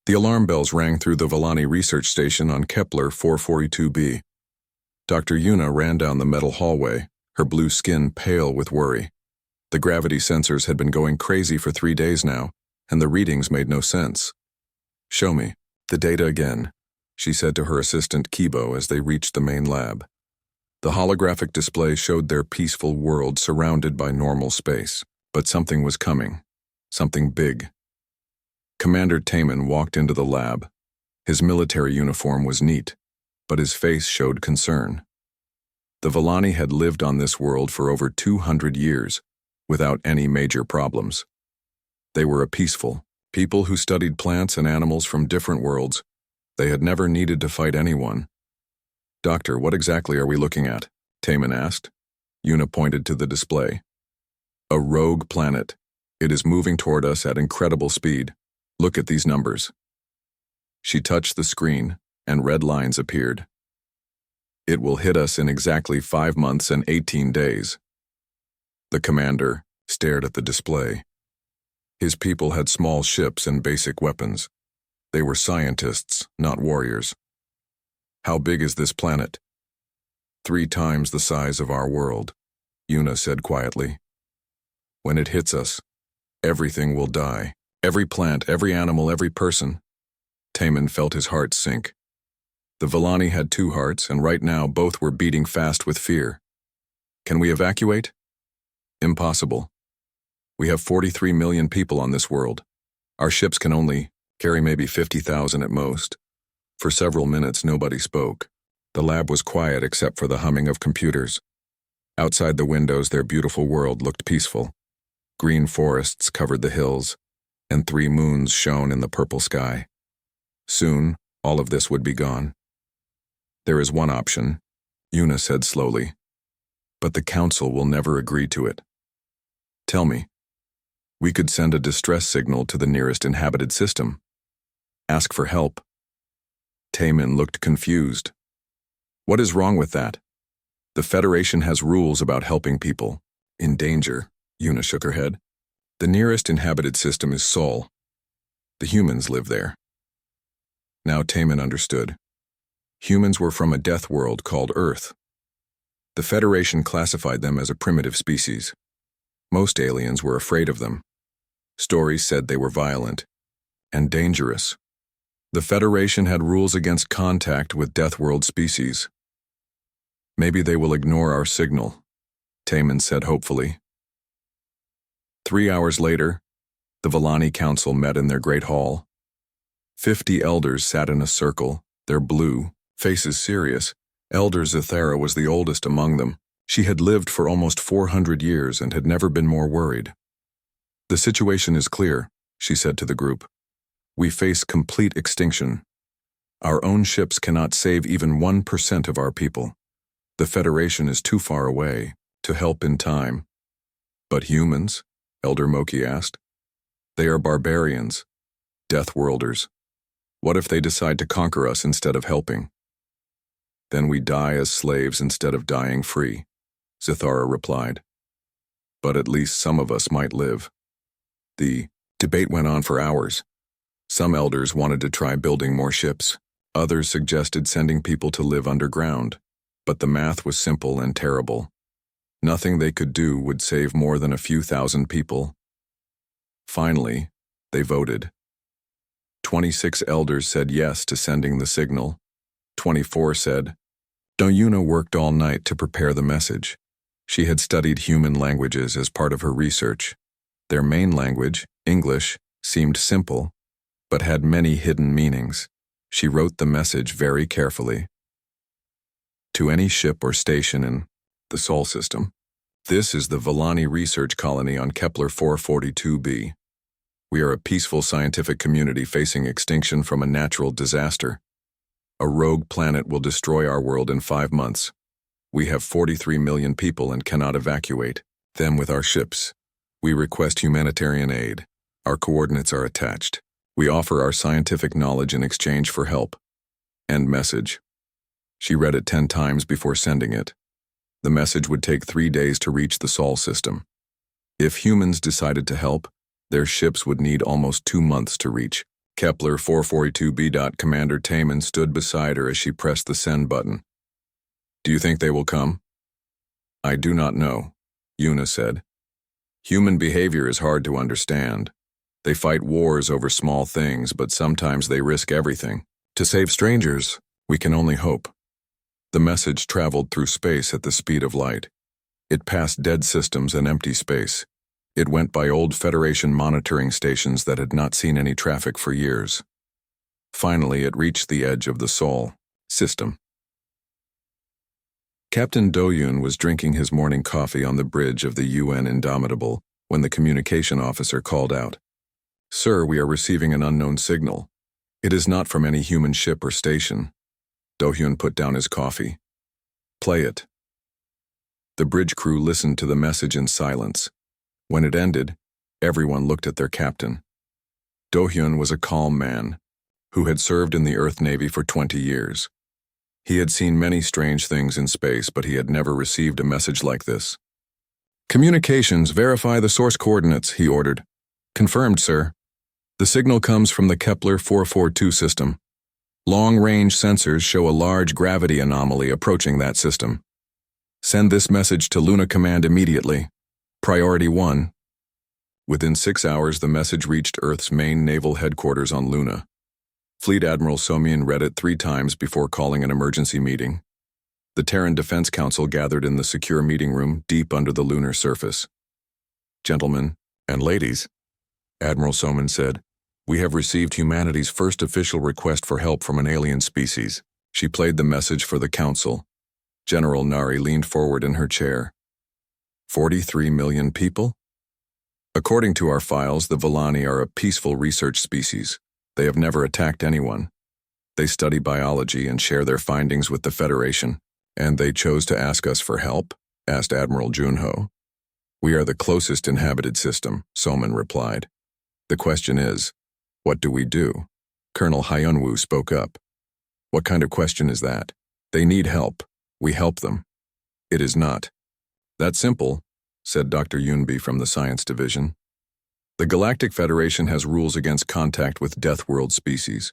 The alarm bells rang through the Villani research station on Kepler 442b. Dr. Yuna ran down the metal hallway, her blue skin pale with worry. The gravity sensors had been going crazy for 3 days now, and the readings made no sense. "Show me the data again," she said to her assistant Kibo as they reached the main lab. The holographic display showed their peaceful world surrounded by normal space, but something was coming, something big. Commander Taman walked into the lab. His military uniform was neat, but his face showed concern. The Villani had lived on this world for over 200 years, without any major problems. They were a peaceful people who studied plants and animals from different worlds. They had never needed to fight anyone. "Doctor, what exactly are we looking at?" Taman asked. Yuna pointed to the display. "A rogue planet. It is moving toward us at incredible speed. Look at these numbers." She touched the screen, and red lines appeared. "It will hit us in exactly 5 months and 18 days. The commander stared at the display. His people had small ships and basic weapons. They were scientists, not warriors. "How big is this planet?" "3 times the size of our world," Yuna said quietly. "When it hits us, everything will die. Every plant, every animal, every person." Taman felt his heart sink. The Villani had 2 hearts, and right now both were beating fast with fear. "Can we evacuate?" "Impossible. We have 43 million people on this world. Our ships can only carry maybe 50,000 at most." For several minutes nobody spoke. The lab was quiet except for the humming of computers. Outside the windows their beautiful world looked peaceful. Green forests covered the hills, and 3 moons shone in the purple sky. Soon, all of this would be gone. "There is one option," Yuna said slowly, "but the Council will never agree to it." "Tell me." "We could send a distress signal to the nearest inhabited system. Ask for help." Taman looked confused. "What is wrong with that? The Federation has rules about helping people in danger." Yuna shook her head. "The nearest inhabited system is Sol. The humans live there." Now Taman understood. Humans were from a death world called Earth. The Federation classified them as a primitive species. Most aliens were afraid of them. Stories said they were violent and dangerous. The Federation had rules against contact with death world species. "Maybe they will ignore our signal," Taman said hopefully. 3 hours later, the Villani Council met in their great hall. 50 elders sat in a circle, their blue faces serious. Elder Zithara was the oldest among them. She had lived for almost 400 years and had never been more worried. "The situation is clear," she said to the group. "We face complete extinction. Our own ships cannot save even 1% of our people. The Federation is too far away to help in time." "But humans?" Elder Moki asked. "They are barbarians, Deathworlders. What if they decide to conquer us instead of helping?" "Then we die as slaves instead of dying free," Zithara replied. "But at least some of us might live." The debate went on for hours. Some elders wanted to try building more ships. Others suggested sending people to live underground. But the math was simple and terrible. Nothing they could do would save more than a few thousand people. Finally, they voted. 26 elders said yes to sending the signal. 24 said, Yuna worked all night to prepare the message. She had studied human languages as part of her research. Their main language, English, seemed simple, but had many hidden meanings. She wrote the message very carefully. To any ship or station in the Sol system, this is the Villani research colony on Kepler 442b. We are a peaceful scientific community facing extinction from a natural disaster. A rogue planet will destroy our world in 5 months. We have 43 million people and cannot evacuate them with our ships. We request humanitarian aid. Our coordinates are attached. We offer our scientific knowledge in exchange for help. End message. She read it 10 times before sending it. The message would take 3 days to reach the Sol system. If humans decided to help, their ships would need almost 2 months to reach. Kepler 442b. Commander Taman stood beside her as she pressed the send button. Do you think they will come? I do not know, Una said. Human behavior is hard to understand. They fight wars over small things, but sometimes they risk everything. To save strangers, we can only hope. The message traveled through space at the speed of light. It passed dead systems and empty space. It went by old Federation monitoring stations that had not seen any traffic for years. Finally, it reached the edge of the Sol system. Captain Do-Yoon was drinking his morning coffee on the bridge of the UN Indomitable when the communication officer called out, "Sir, we are receiving an unknown signal. It is not from any human ship or station." Do-Hyun put down his coffee. "Play it." The bridge crew listened to the message in silence. When it ended, everyone looked at their captain. Do-Hyun was a calm man who had served in the Earth Navy for 20 years. He had seen many strange things in space, but he had never received a message like this. "Communications, verify the source coordinates," he ordered. "Confirmed, sir. The signal comes from the Kepler 442 system. Long-range sensors show a large gravity anomaly approaching that system. Send this message to Luna Command immediately. Priority 1. Within 6 hours, the message reached Earth's main naval headquarters on Luna. Fleet Admiral Somin read it 3 times before calling an emergency meeting. The Terran Defense Council gathered in the secure meeting room deep under the lunar surface. "Gentlemen and ladies," Admiral Somin said, "we have received humanity's first official request for help from an alien species." She played the message for the council. General Nari leaned forward in her chair. 43 million people? According to our files, the Volani are a peaceful research species. They have never attacked anyone. They study biology and share their findings with the Federation. "And they chose to ask us for help?" asked Admiral Junho. "We are the closest inhabited system," Soman replied. "The question is, what do we do?" Colonel Hyunwoo spoke up. "What kind of question is that? They need help. We help them." "It is not that simple," said Dr. Yunbi from the Science Division. "The Galactic Federation has rules against contact with Deathworld species.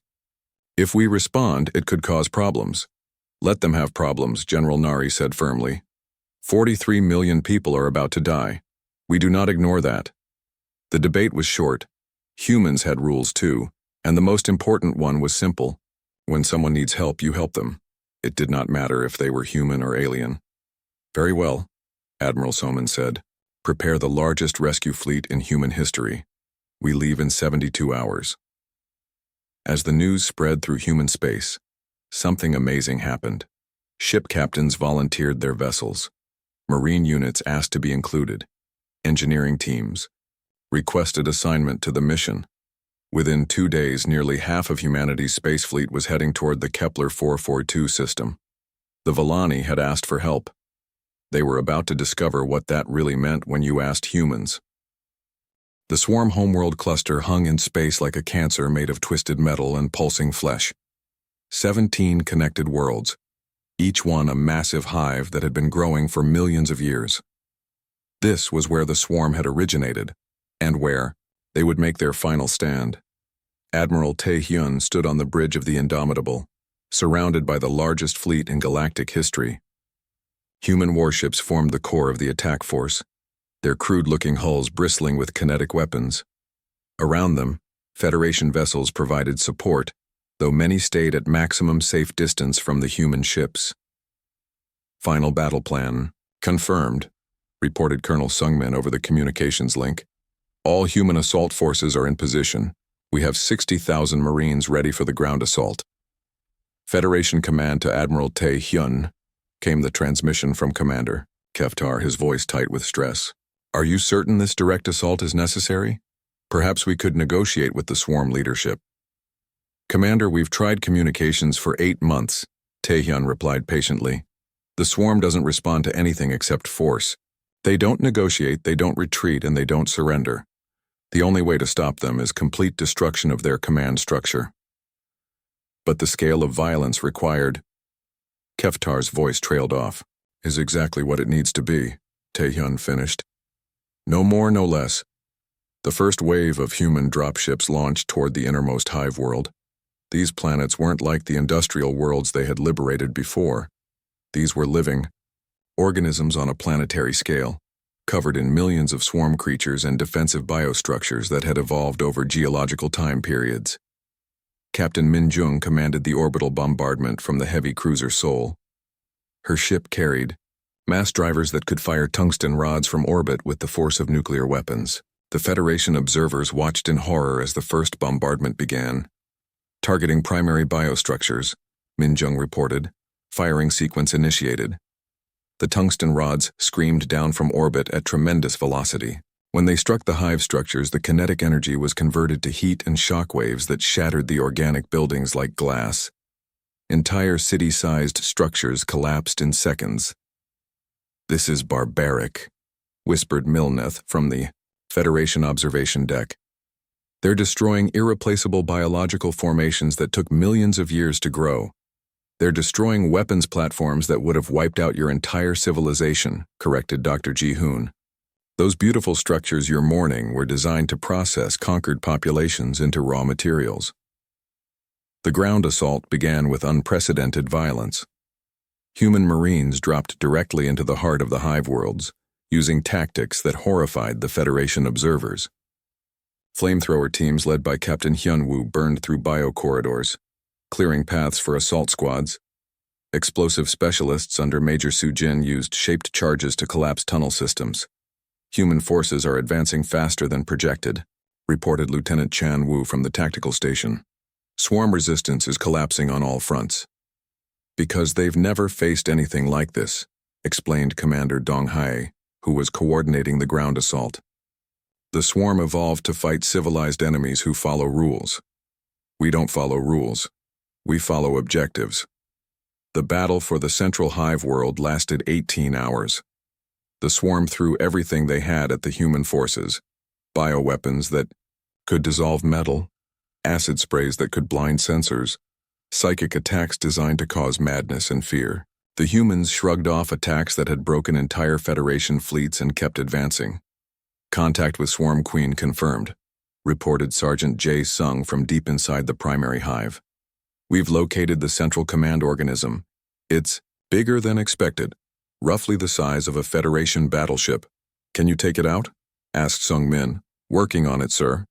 If we respond, it could cause problems." "Let them have problems," General Nari said firmly. 43 million people are about to die. We do not ignore that. The debate was short. Humans had rules too, and the most important one was simple. When someone needs help, you help them. It did not matter if they were human or alien. "Very well," Admiral Soman said. "Prepare the largest rescue fleet in human history. We leave in 72 hours. As the news spread through human space, something amazing happened. Ship captains volunteered their vessels. Marine units asked to be included. Engineering teams requested assignment to the mission. Within 2 days, nearly half of humanity's space fleet was heading toward the Kepler 442 system. The Volani had asked for help. They were about to discover what that really meant when you asked humans. The swarm homeworld cluster hung in space like a cancer made of twisted metal and pulsing flesh. 17 connected worlds, each one a massive hive that had been growing for millions of years. This was where the swarm had originated, and where they would make their final stand. Admiral Tae-hyun stood on the bridge of the Indomitable, surrounded by the largest fleet in galactic history. Human warships formed the core of the attack force, their crude-looking hulls bristling with kinetic weapons. Around them, Federation vessels provided support, though many stayed at maximum safe distance from the human ships. "Final battle plan confirmed," reported Colonel Sungmin over the communications link. "All human assault forces are in position. We have 60,000 Marines ready for the ground assault." Federation command to Admiral Tae-hyun, came the transmission from Commander Keftar, his voice tight with stress. "Are you certain this direct assault is necessary? Perhaps we could negotiate with the swarm leadership." "Commander, we've tried communications for 8 months," Tae-hyun replied patiently. "The swarm doesn't respond to anything except force. They don't negotiate, they don't retreat, and they don't surrender. The only way to stop them is complete destruction of their command structure." "But the scale of violence required," Keftar's voice trailed off, "is exactly what it needs to be," Tae-hyun finished. "No more, no less. The first wave of human dropships launched toward the innermost hive world. These planets weren't like the industrial worlds they had liberated before. These were living organisms on a planetary scale, covered in millions of swarm creatures and defensive biostructures that had evolved over geological time periods. Captain Min Jung commanded the orbital bombardment from the heavy cruiser Seoul. Her ship carried mass drivers that could fire tungsten rods from orbit with the force of nuclear weapons. The Federation observers watched in horror as the first bombardment began. Targeting primary biostructures, Min Jung reported. Firing sequence initiated. The tungsten rods screamed down from orbit at tremendous velocity. When they struck the hive structures, the kinetic energy was converted to heat and shock waves that shattered the organic buildings like glass. Entire city-sized structures collapsed in seconds. "This is barbaric," whispered Milneth from the Federation observation deck. "They're destroying irreplaceable biological formations that took millions of years to grow. They're destroying weapons platforms that would have wiped out your entire civilization," corrected Dr. Ji-hoon. "Those beautiful structures you're mourning were designed to process conquered populations into raw materials." The ground assault began with unprecedented violence. Human marines dropped directly into the heart of the hive worlds, using tactics that horrified the Federation observers. Flamethrower teams led by Captain Hyun-woo burned through biocorridors, clearing paths for assault squads. Explosive specialists under Major Soo-jin used shaped charges to collapse tunnel systems. "Human forces are advancing faster than projected," reported Lieutenant Chan-woo from the tactical station. "Swarm resistance is collapsing on all fronts." "Because they've never faced anything like this," explained Commander Dong-hae, who was coordinating the ground assault. "The swarm evolved to fight civilized enemies who follow rules. We don't follow rules. We follow objectives." The battle for the central hive world lasted 18 hours. The swarm threw everything they had at the human forces: bioweapons that could dissolve metal, acid sprays that could blind sensors, psychic attacks designed to cause madness and fear. The humans shrugged off attacks that had broken entire Federation fleets and kept advancing. "Contact with Swarm Queen confirmed," reported Sergeant Jae Sung from deep inside the primary hive. "We've located the central command organism. It's bigger than expected, roughly the size of a Federation battleship. Can you take it out?" asked Sung Min. "Working on it, sir.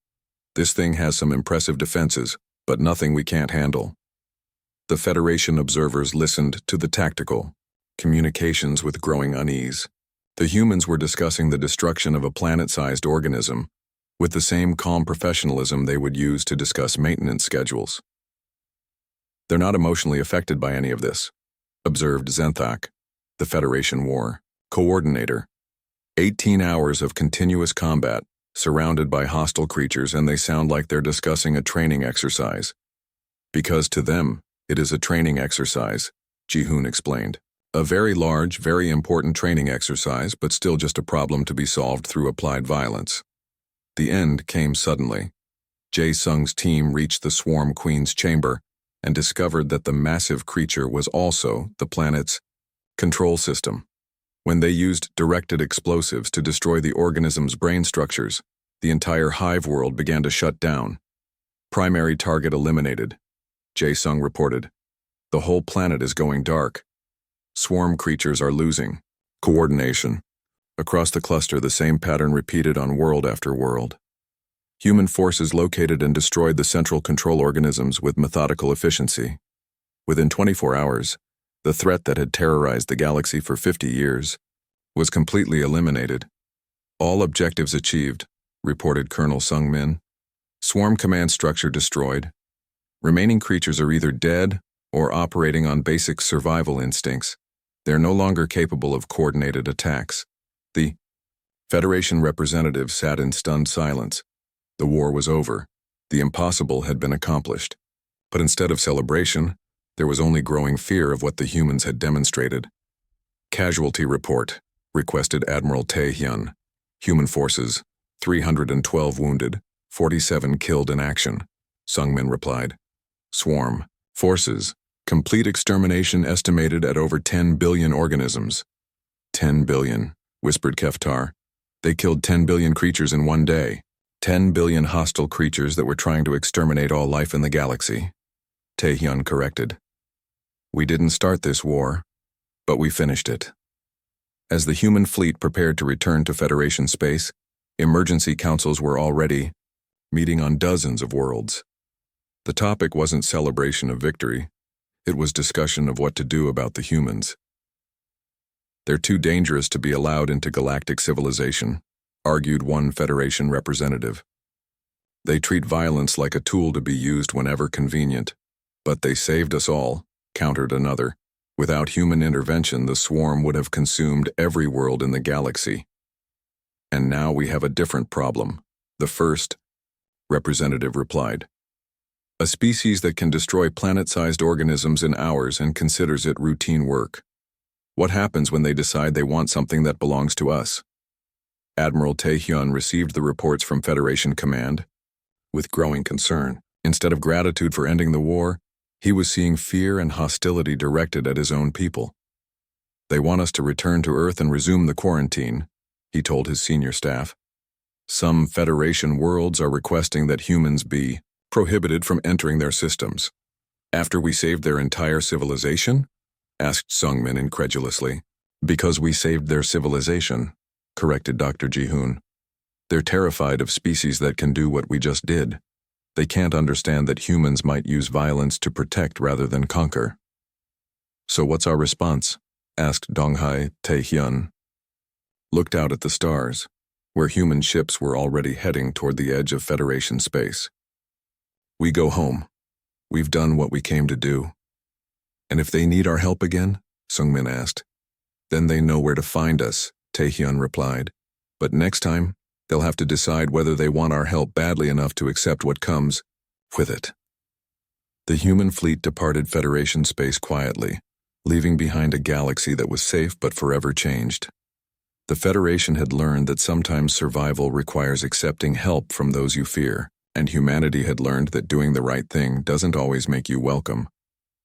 This thing has some impressive defenses, but nothing we can't handle." The Federation observers listened to the tactical communications with growing unease. The humans were discussing the destruction of a planet-sized organism with the same calm professionalism they would use to discuss maintenance schedules. "They're not emotionally affected by any of this," observed Zenthak, the Federation War coordinator. 18 hours of continuous combat, surrounded by hostile creatures, and they sound like they're discussing a training exercise. "Because to them, it is a training exercise," Ji-hoon explained. "A very large, very important training exercise, but still just a problem to be solved through applied violence." The end came suddenly. Jae Sung's team reached the Swarm Queen's chamber and discovered that the massive creature was also the planet's control system. When they used directed explosives to destroy the organism's brain structures, the entire hive world began to shut down. "Primary target eliminated," Jae Sung reported. "The whole planet is going dark. Swarm creatures are losing coordination." Across the cluster, the same pattern repeated on world after world. Human forces located and destroyed the central control organisms with methodical efficiency. Within 24 hours, the threat that had terrorized the galaxy for 50 years was completely eliminated. "All objectives achieved," reported Colonel Sung Min. "Swarm command structure destroyed. Remaining creatures are either dead or operating on basic survival instincts. They're no longer capable of coordinated attacks." The Federation representative sat in stunned silence. The war was over. The impossible had been accomplished. But instead of celebration, there was only growing fear of what the humans had demonstrated. "Casualty report," requested Admiral Tae-hyun. "Human forces, 312 wounded, 47 killed in action," Sung-min replied. "Swarm forces, complete extermination estimated at over 10 billion organisms." 10 billion, whispered Keftar. "They killed 10 billion creatures in one day." 10 billion hostile creatures that were trying to exterminate all life in the galaxy, Taehyun corrected. We didn't start this war, but we finished it. As the human fleet prepared to return to Federation space, emergency councils were already meeting on dozens of worlds. The topic wasn't celebration of victory, it was discussion of what to do about the humans. They're too dangerous to be allowed into galactic civilization, argued one Federation representative. They treat violence like a tool to be used whenever convenient. But they saved us all, countered another. Without human intervention, the swarm would have consumed every world in the galaxy. And now we have a different problem. The first, representative replied. A species that can destroy planet-sized organisms in hours and considers it routine work. What happens when they decide they want something that belongs to us? Admiral Taehyun received the reports from Federation Command with growing concern. Instead of gratitude for ending the war, he was seeing fear and hostility directed at his own people. They want us to return to Earth and resume the quarantine, he told his senior staff. Some Federation worlds are requesting that humans be prohibited from entering their systems. After we saved their entire civilization? Asked Sungmin incredulously. Because we saved their civilization, corrected Dr. Ji-hoon. They're terrified of species that can do what we just did. They can't understand that humans might use violence to protect rather than conquer. So what's our response? Asked Donghai Taehyun. Looked out at the stars, where human ships were already heading toward the edge of Federation space. We go home. We've done what we came to do. And if they need our help again? Sungmin asked. Then they know where to find us, Taehyun replied. But next time, they'll have to decide whether they want our help badly enough to accept what comes with it. The human fleet departed Federation space quietly, leaving behind a galaxy that was safe but forever changed. The Federation had learned that sometimes survival requires accepting help from those you fear, and humanity had learned that doing the right thing doesn't always make you welcome.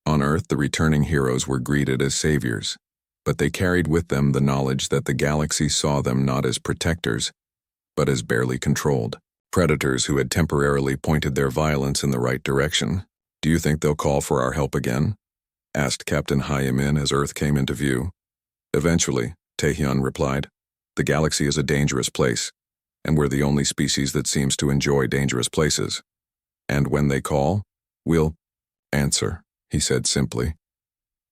On Earth, the returning heroes were greeted as saviors, but they carried with them the knowledge that the galaxy saw them not as protectors, but as barely controlled predators who had temporarily pointed their violence in the right direction. Do you think they'll call for our help again? Asked Captain Hyamin as Earth came into view. Eventually, Taehyun replied. The galaxy is a dangerous place, and we're the only species that seems to enjoy dangerous places. And when they call, we'll answer, he said simply.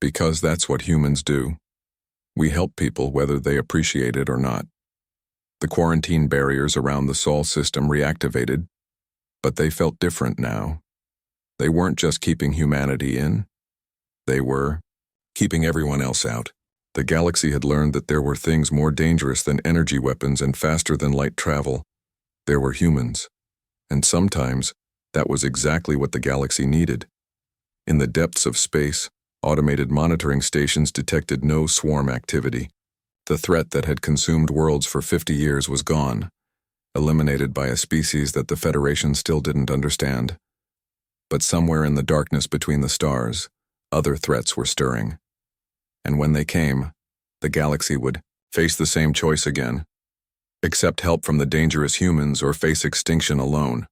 Because that's what humans do. We help people whether they appreciate it or not. The quarantine barriers around the Sol system reactivated, but they felt different now. They weren't just keeping humanity in, they were keeping everyone else out. The galaxy had learned that there were things more dangerous than energy weapons and faster than light travel. There were humans, and sometimes that was exactly what the galaxy needed. In the depths of space, automated monitoring stations detected no swarm activity. The threat that had consumed worlds for 50 years was gone, eliminated by a species that the Federation still didn't understand. But somewhere in the darkness between the stars, other threats were stirring. And when they came, the galaxy would face the same choice again. Accept help from the dangerous humans or face extinction alone.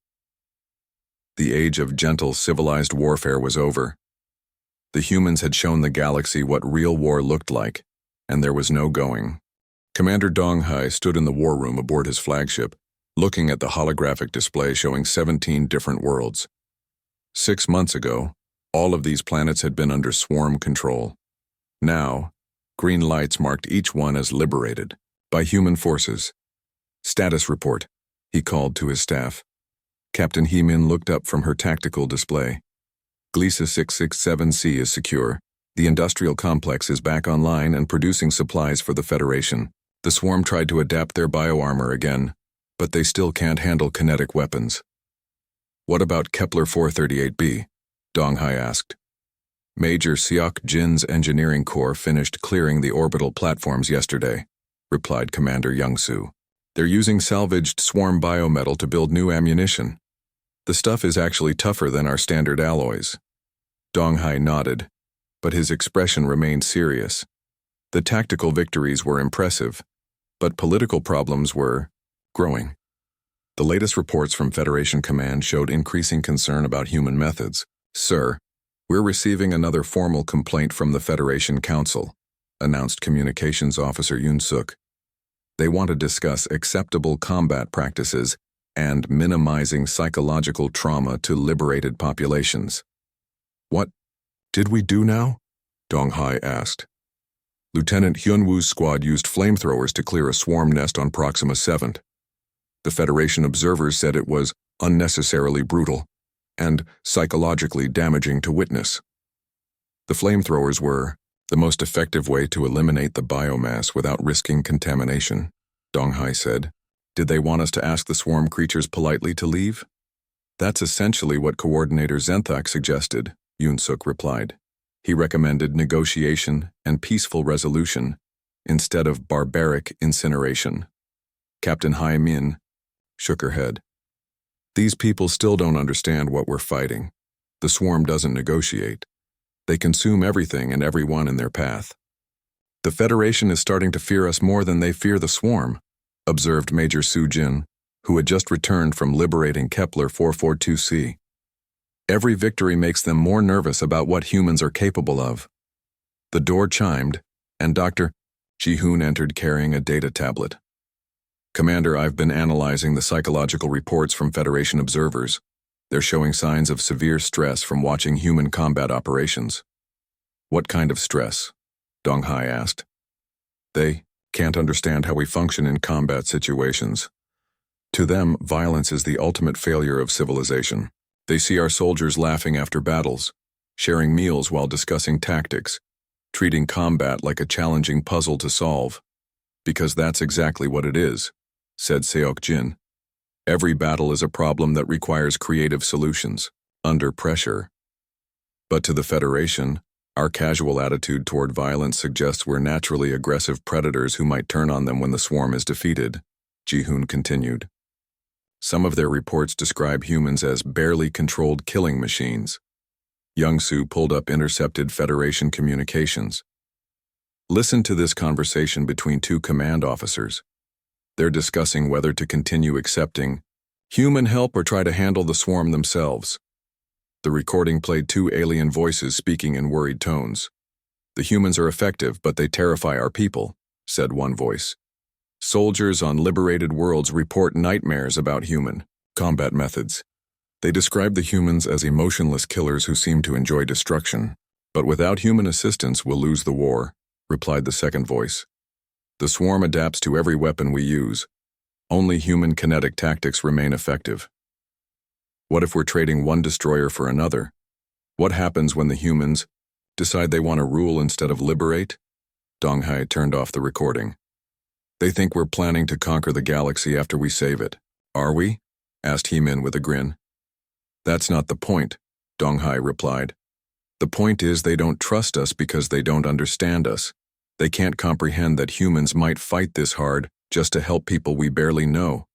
The age of gentle, civilized warfare was over. The humans had shown the galaxy what real war looked like, and there was no going. Commander Donghai stood in the war room aboard his flagship, looking at the holographic display showing 17 different worlds. 6 months ago, all of these planets had been under swarm control. Now, green lights marked each one as liberated by human forces. Status report, he called to his staff. Captain Heemin looked up from her tactical display. Gliesa 667C is secure. The industrial complex is back online and producing supplies for the Federation. The swarm tried to adapt their bioarmor again, but they still can't handle kinetic weapons. What about Kepler 438b? Donghai asked. Major Seok Jin's engineering corps finished clearing the orbital platforms yesterday, replied Commander Young-soo. They're using salvaged swarm biometal to build new ammunition. The stuff is actually tougher than our standard alloys. Donghai nodded, but his expression remained serious. The tactical victories were impressive, but political problems were growing. The latest reports from Federation Command showed increasing concern about human methods. Sir, we're receiving another formal complaint from the Federation Council, announced Communications Officer Yoon Suk. They want to discuss acceptable combat practices and minimizing psychological trauma to liberated populations. What did we do now? Dong Hai asked. Lieutenant Hyunwoo's squad used flamethrowers to clear a swarm nest on Proxima 7. The Federation observers said it was unnecessarily brutal and psychologically damaging to witness. The flamethrowers were the most effective way to eliminate the biomass without risking contamination, Dong Hai said. Did they want us to ask the swarm creatures politely to leave? That's essentially what Coordinator Zenthak suggested, Yoon Suk replied. He recommended negotiation and peaceful resolution instead of barbaric incineration. Captain Hai Min shook her head. These people still don't understand what we're fighting. The swarm doesn't negotiate. They consume everything and everyone in their path. The Federation is starting to fear us more than they fear the swarm, observed Major Su Jin, who had just returned from liberating Kepler 442c. Every victory makes them more nervous about what humans are capable of. The door chimed, and Dr. Ji-hoon entered carrying a data tablet. Commander, I've been analyzing the psychological reports from Federation observers. They're showing signs of severe stress from watching human combat operations. What kind of stress? Dong Hai asked. They can't understand how we function in combat situations. To them, violence is the ultimate failure of civilization. They see our soldiers laughing after battles, sharing meals while discussing tactics, treating combat like a challenging puzzle to solve. Because that's exactly what it is, said Seok Jin. Every battle is a problem that requires creative solutions, under pressure. But to the Federation, our casual attitude toward violence suggests we're naturally aggressive predators who might turn on them when the swarm is defeated, Ji-hoon continued. Some of their reports describe humans as barely controlled killing machines. Young-soo pulled up intercepted Federation communications. Listen to this conversation between two command officers. They're discussing whether to continue accepting human help or try to handle the swarm themselves. The recording played two alien voices speaking in worried tones. The humans are effective, but they terrify our people, said one voice. Soldiers on liberated worlds report nightmares about human combat methods. They describe the humans as emotionless killers who seem to enjoy destruction. But without human assistance, we'll lose the war, replied the second voice. The swarm adapts to every weapon we use. Only human kinetic tactics remain effective. What if we're trading one destroyer for another? What happens when the humans decide they want to rule instead of liberate? Dong Hai turned off the recording. They think we're planning to conquer the galaxy after we save it. Are we? Asked He-min with a grin. That's not the point, Dong Hai replied. The point is they don't trust us because they don't understand us. They can't comprehend that humans might fight this hard just to help people we barely know.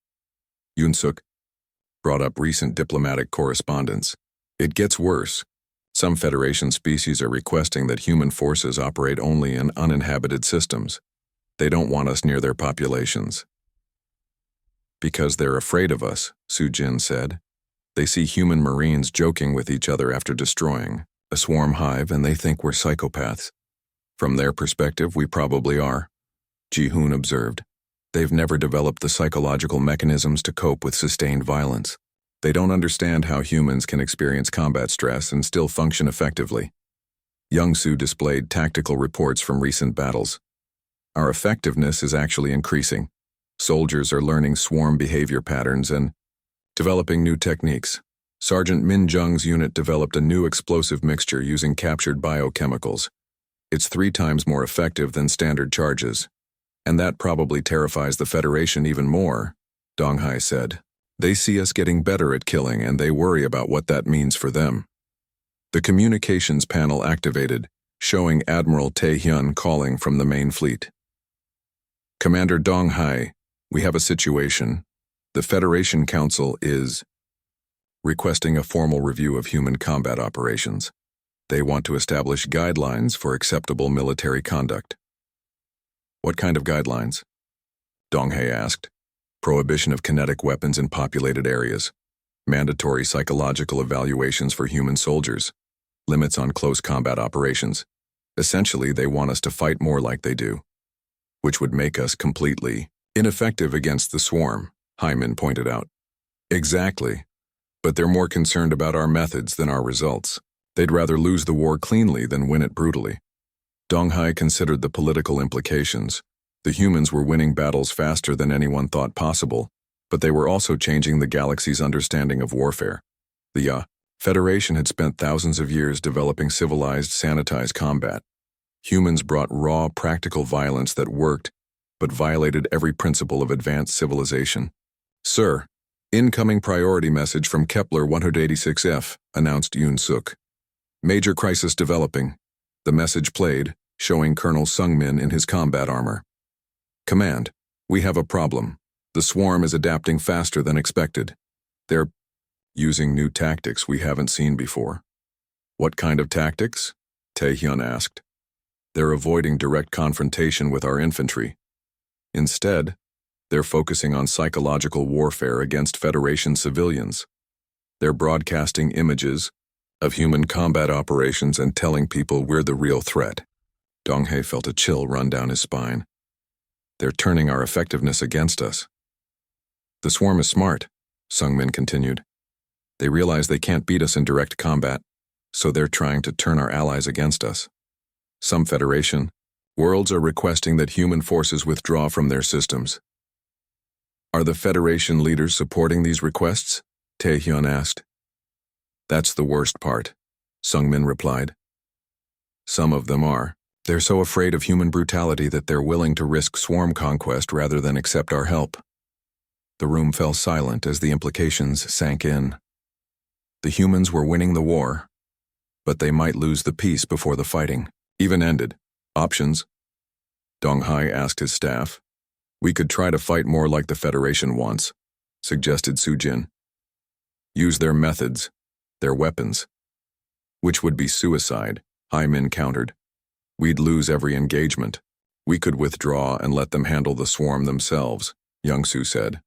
Yoon Suk brought up recent diplomatic correspondence. It gets worse. Some Federation species are requesting that human forces operate only in uninhabited systems. They don't want us near their populations. Because they're afraid of us, Su Jin said. They see human marines joking with each other after destroying a swarm hive and they think we're psychopaths. From their perspective, we probably are, Ji-hoon observed. They've never developed the psychological mechanisms to cope with sustained violence. They don't understand how humans can experience combat stress and still function effectively. Young-soo displayed tactical reports from recent battles. Our effectiveness is actually increasing. Soldiers are learning swarm behavior patterns and developing new techniques. Sergeant Min Jung's unit developed a new explosive mixture using captured biochemicals. It's 3 times more effective than standard charges. And that probably terrifies the Federation even more, Dong Hai said. They see us getting better at killing and they worry about what that means for them. The communications panel activated, showing Admiral Tae-hyun calling from the main fleet. Commander Dong Hai, we have a situation. The Federation Council is requesting a formal review of human combat operations. They want to establish guidelines for acceptable military conduct. What kind of guidelines? Dong Hai asked. prohibition of kinetic weapons in populated areas, mandatory psychological evaluations for human soldiers, limits on close combat operations. Essentially, they want us to fight more like they do, which would make us completely ineffective against the swarm, Hyman pointed out. Exactly. But they're more concerned about our methods than our results. They'd rather lose the war cleanly than win it brutally. Donghai considered the political implications. The humans were winning battles faster than anyone thought possible, but they were also changing the galaxy's understanding of warfare. The Federation had spent thousands of years developing civilized, sanitized combat. Humans brought raw, practical violence that worked, but violated every principle of advanced civilization. Sir, incoming priority message from Kepler 186F, announced Yoon Suk. Major crisis developing. The message played, showing Colonel Sungmin in his combat armor. Command, we have a problem. The swarm is adapting faster than expected. They're using new tactics we haven't seen before. What kind of tactics? Taehyun asked. They're avoiding direct confrontation with our infantry. Instead, they're focusing on psychological warfare against Federation civilians. They're broadcasting images of human combat operations and telling people we're the real threat. Donghae felt a chill run down his spine. They're turning our effectiveness against us. The swarm is smart, Sungmin continued. They realize they can't beat us in direct combat, so they're trying to turn our allies against us. Some Federation worlds are requesting that human forces withdraw from their systems. Are the Federation leaders supporting these requests? Taehyun asked. That's the worst part, Sungmin replied. Some of them are. They're so afraid of human brutality that they're willing to risk swarm conquest rather than accept our help. The room fell silent as the implications sank in. The humans were winning the war, but they might lose the peace before the fighting even ended. Options? Donghai asked his staff. We could try to fight more like the Federation wants, suggested Sujin. Use their methods, their weapons. Which would be suicide, Hymin countered. We'd lose every engagement. We could withdraw and let them handle the swarm themselves, Youngsu said.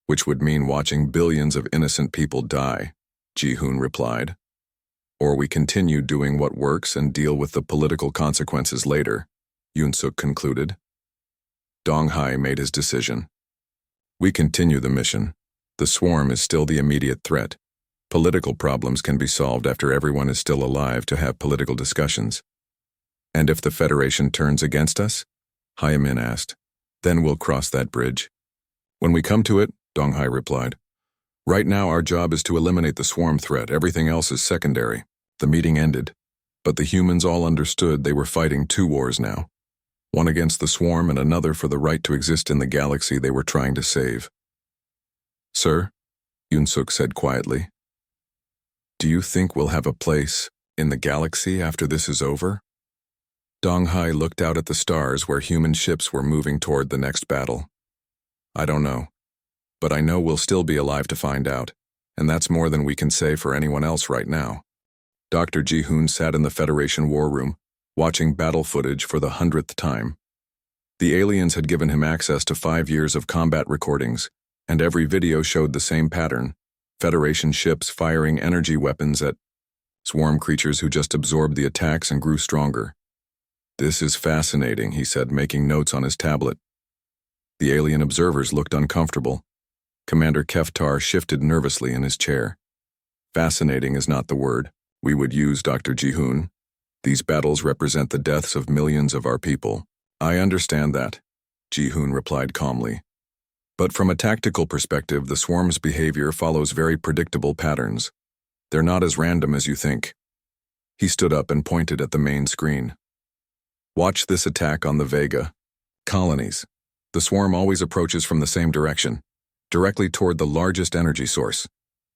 Which would mean watching billions of innocent people die, Ji-hoon replied. Or we continue doing what works and deal with the political consequences later, Yoon-suk concluded. Donghai made his decision. We continue the mission. The swarm is still the immediate threat. Political problems can be solved after everyone is still alive to have political discussions. And if the Federation turns against us? Hyamin asked. Then we'll cross that bridge. When we come to it, Donghai replied. Right now our job is to eliminate the swarm threat. Everything else is secondary. The meeting ended, but the humans all understood they were fighting two wars now. One against the swarm and another for the right to exist in the galaxy they were trying to save. Sir, Yoon-suk said quietly, do you think we'll have a place in the galaxy after this is over? Donghai looked out at the stars where human ships were moving toward the next battle. I don't know, but I know we'll still be alive to find out, and that's more than we can say for anyone else right now. Dr. Ji-hoon sat in the Federation war room, watching battle footage for the 100th time. The aliens had given him access to 5 years of combat recordings, and every video showed the same pattern: Federation ships firing energy weapons at swarm creatures who just absorbed the attacks and grew stronger. This is fascinating, he said, making notes on his tablet. The alien observers looked uncomfortable. Commander Keftar shifted nervously in his chair. Fascinating is not the word we would use, Dr. Ji-hoon. These battles represent the deaths of millions of our people. I understand that, Ji-hoon replied calmly. But from a tactical perspective, the swarm's behavior follows very predictable patterns. They're not as random as you think. He stood up and pointed at the main screen. Watch this attack on the Vega. Colonies. The swarm always approaches from the same direction, directly toward the largest energy source.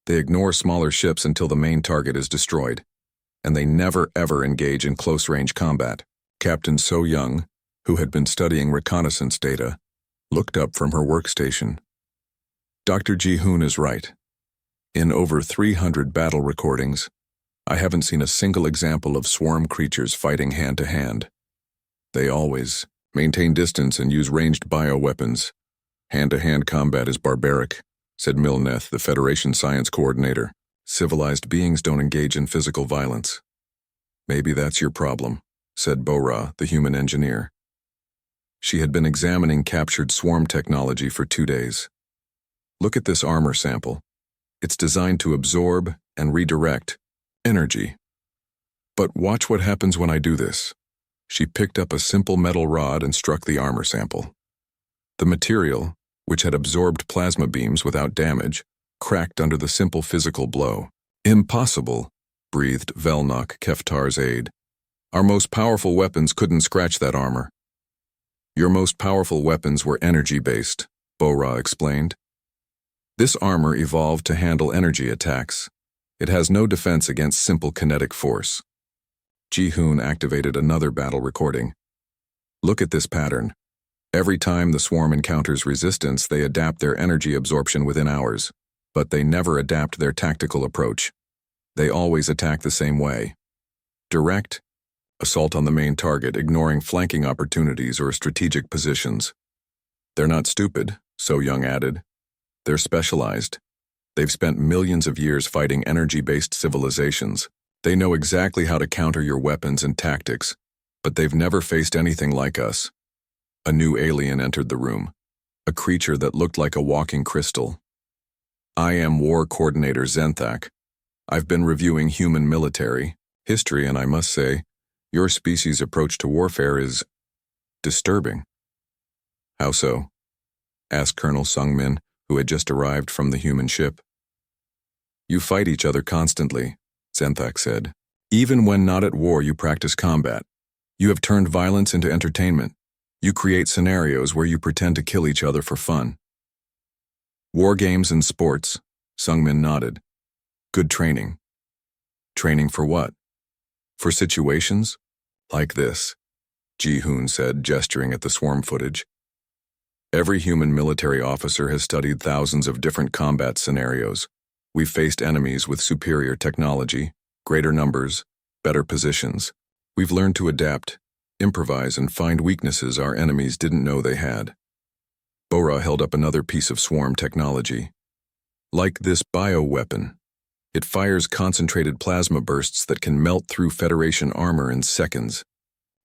They ignore smaller ships until the main target is destroyed, and they never ever engage in close-range combat. Captain So Young, who had been studying reconnaissance data, looked up from her workstation. Dr. Ji-hoon is right. In over 300 battle recordings, I haven't seen a single example of swarm creatures fighting hand-to-hand. They always maintain distance and use ranged bioweapons, Hand-to-hand combat is barbaric, said Milneth, the Federation Science Coordinator. Civilized beings don't engage in physical violence. Maybe that's your problem, said Bora, the human engineer. She had been examining captured swarm technology for 2 days. Look at this armor sample. It's designed to absorb and redirect energy. But watch what happens when I do this. She picked up a simple metal rod and struck the armor sample. The material, which had absorbed plasma beams without damage, cracked under the simple physical blow. Impossible, breathed Velnok, Keftar's aide. Our most powerful weapons couldn't scratch that armor. Your most powerful weapons were energy-based, Bora explained. This armor evolved to handle energy attacks. It has no defense against simple kinetic force. Ji-hoon activated another battle recording. Look at this pattern. Every time the swarm encounters resistance, they adapt their energy absorption within hours, but they never adapt their tactical approach. They always attack the same way. Direct, assault on the main target, ignoring flanking opportunities or strategic positions. They're not stupid, So Young added. They're specialized. They've spent millions of years fighting energy-based civilizations. They know exactly how to counter your weapons and tactics, but they've never faced anything like us. A new alien entered the room, a creature that looked like a walking crystal. I am War Coordinator Zenthak. I've been reviewing human military history, and I must say, your species' approach to warfare is disturbing. How so? Asked Colonel Sungmin, who had just arrived from the human ship. You fight each other constantly, Zenthak said. Even when not at war, you practice combat. You have turned violence into entertainment. You create scenarios where you pretend to kill each other for fun. War games and sports, Sungmin nodded. Good training. Training for what? For situations? Like this, Ji-hoon said, gesturing at the swarm footage. Every human military officer has studied thousands of different combat scenarios. We've faced enemies with superior technology, greater numbers, better positions. We've learned to adapt, improvise, and find weaknesses our enemies didn't know they had. Bora held up another piece of swarm technology. Like this bioweapon. It fires concentrated plasma bursts that can melt through Federation armor in seconds.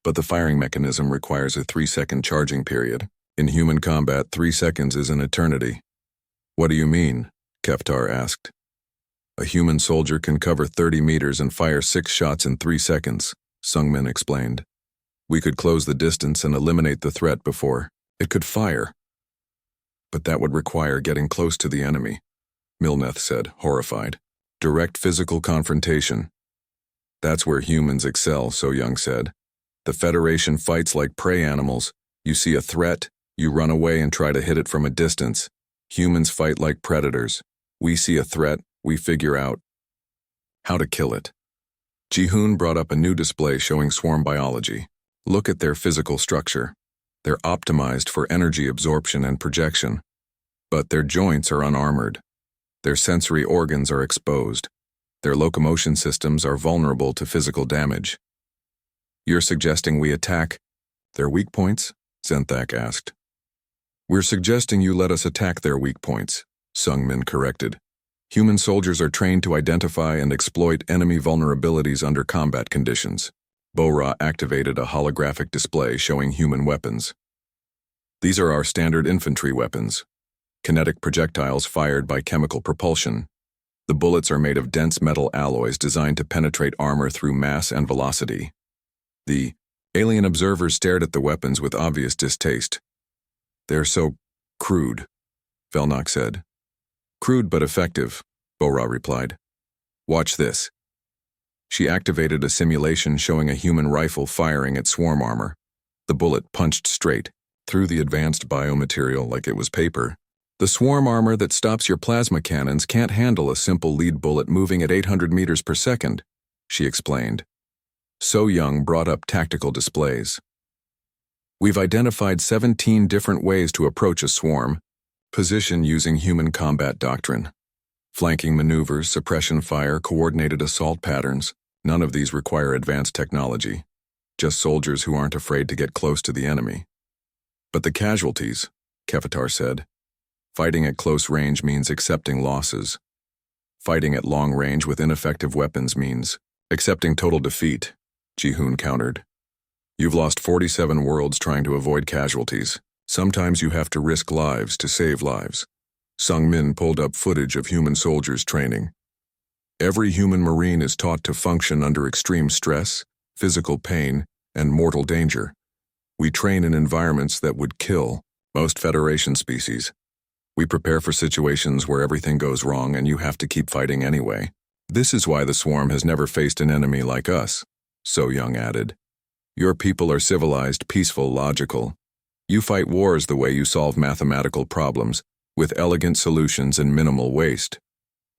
But the firing mechanism requires a 3-second charging period. In human combat, 3 seconds is an eternity. What do you mean? Keftar asked. A human soldier can cover 30 meters and fire 6 shots in 3 seconds, Sungmin explained. We could close the distance and eliminate the threat before it could fire. But that would require getting close to the enemy, Milneth said, horrified. Direct physical confrontation. That's where humans excel, So Young said. The Federation fights like prey animals. You see a threat, you run away and try to hit it from a distance. Humans fight like predators. We see a threat, we figure out how to kill it. Ji-hoon brought up a new display showing swarm biology. Look at their physical structure. They're optimized for energy absorption and projection. But their joints are unarmored. Their sensory organs are exposed. Their locomotion systems are vulnerable to physical damage. You're suggesting we attack their weak points? Zenthak asked. We're suggesting you let us attack their weak points, Sungmin corrected. Human soldiers are trained to identify and exploit enemy vulnerabilities under combat conditions. Bora activated a holographic display showing human weapons. These are our standard infantry weapons. Kinetic projectiles fired by chemical propulsion. The bullets are made of dense metal alloys designed to penetrate armor through mass and velocity. The alien observers stared at the weapons with obvious distaste. They're so crude, Velnok said. Crude but effective, Bora replied. Watch this. She activated a simulation showing a human rifle firing at swarm armor. The bullet punched straight through the advanced biomaterial like it was paper. The swarm armor that stops your plasma cannons can't handle a simple lead bullet moving at 800 meters per second, she explained. So Young brought up tactical displays. We've identified 17 different ways to approach a swarm. Position using human combat doctrine. Flanking maneuvers, suppression fire, coordinated assault patterns. None of these require advanced technology. Just soldiers who aren't afraid to get close to the enemy. But the casualties, Keftar said. Fighting at close range means accepting losses. Fighting at long range with ineffective weapons means accepting total defeat, Ji-hoon countered. You've lost 47 worlds trying to avoid casualties. Sometimes you have to risk lives to save lives. Sung-min pulled up footage of human soldiers training. Every human Marine is taught to function under extreme stress, physical pain, and mortal danger. We train in environments that would kill most Federation species. We prepare for situations where everything goes wrong and you have to keep fighting anyway. This is why the Swarm has never faced an enemy like us, So Young added. Your people are civilized, peaceful, logical. You fight wars the way you solve mathematical problems, with elegant solutions and minimal waste.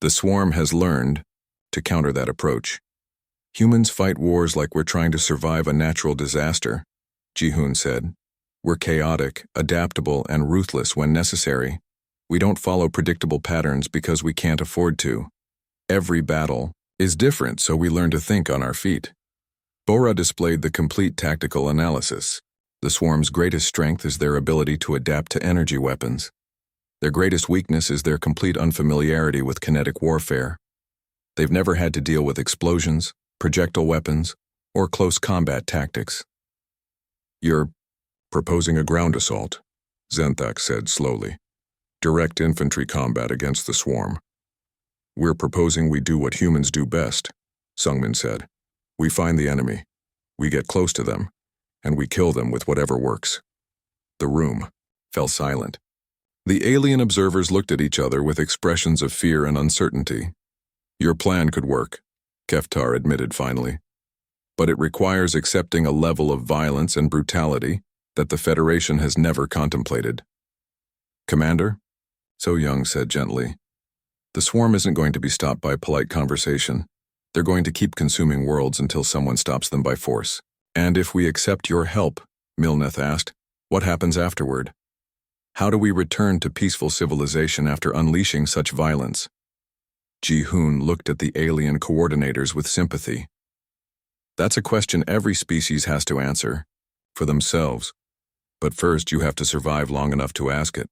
The Swarm has learned to counter that approach. Humans fight wars like we're trying to survive a natural disaster, Ji-hoon said. We're chaotic, adaptable, and ruthless when necessary. We don't follow predictable patterns because we can't afford to. Every battle is different, so we learn to think on our feet. Bora displayed the complete tactical analysis. The Swarm's greatest strength is their ability to adapt to energy weapons. Their greatest weakness is their complete unfamiliarity with kinetic warfare. They've never had to deal with explosions, projectile weapons, or close combat tactics. You're proposing a ground assault, Zenthak said slowly. Direct infantry combat against the Swarm. We're proposing we do what humans do best, Sungmin said. We find the enemy, we get close to them, and we kill them with whatever works. The room fell silent. The alien observers looked at each other with expressions of fear and uncertainty. Your plan could work, Keftar admitted finally. But it requires accepting a level of violence and brutality that the Federation has never contemplated. Commander, So Young said gently, the Swarm isn't going to be stopped by polite conversation. They're going to keep consuming worlds until someone stops them by force. And if we accept your help, Milneth asked, what happens afterward? How do we return to peaceful civilization after unleashing such violence? Ji-hoon looked at the alien coordinators with sympathy. That's a question every species has to answer, for themselves. But first you have to survive long enough to ask it.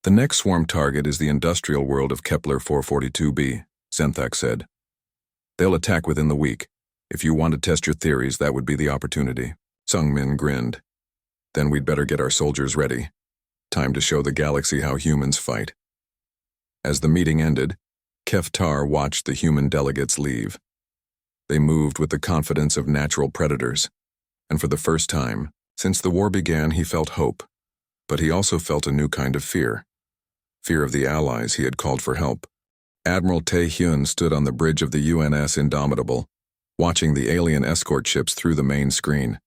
The next Swarm target is the industrial world of Kepler 442b, Zenthak said. They'll attack within the week. If you want to test your theories, that would be the opportunity. Sungmin grinned. Then we'd better get our soldiers ready. Time to show the galaxy how humans fight. As the meeting ended, Keftar watched the human delegates leave. They moved with the confidence of natural predators, and for the first time, since the war began, he felt hope. But he also felt a new kind of fear. Fear of the allies he had called for help. Admiral Tae-hyun stood on the bridge of the UNS Indomitable, watching the alien escort ships through the main screen.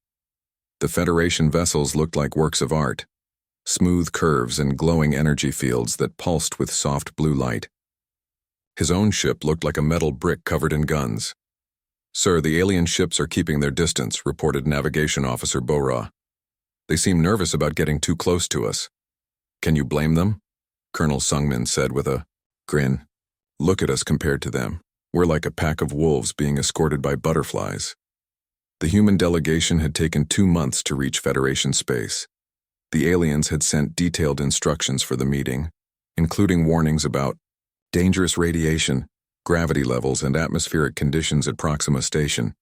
The Federation vessels looked like works of art, smooth curves and glowing energy fields that pulsed with soft blue light. His own ship looked like a metal brick covered in guns. Sir, the alien ships are keeping their distance, reported Navigation Officer Bora. They seem nervous about getting too close to us. Can you blame them? Colonel Sungmin said with a grin. Look at us compared to them. We're like a pack of wolves being escorted by butterflies. The human delegation had taken 2 months to reach Federation space. The aliens had sent detailed instructions for the meeting, including warnings about dangerous radiation, gravity levels, and atmospheric conditions at Proxima Station.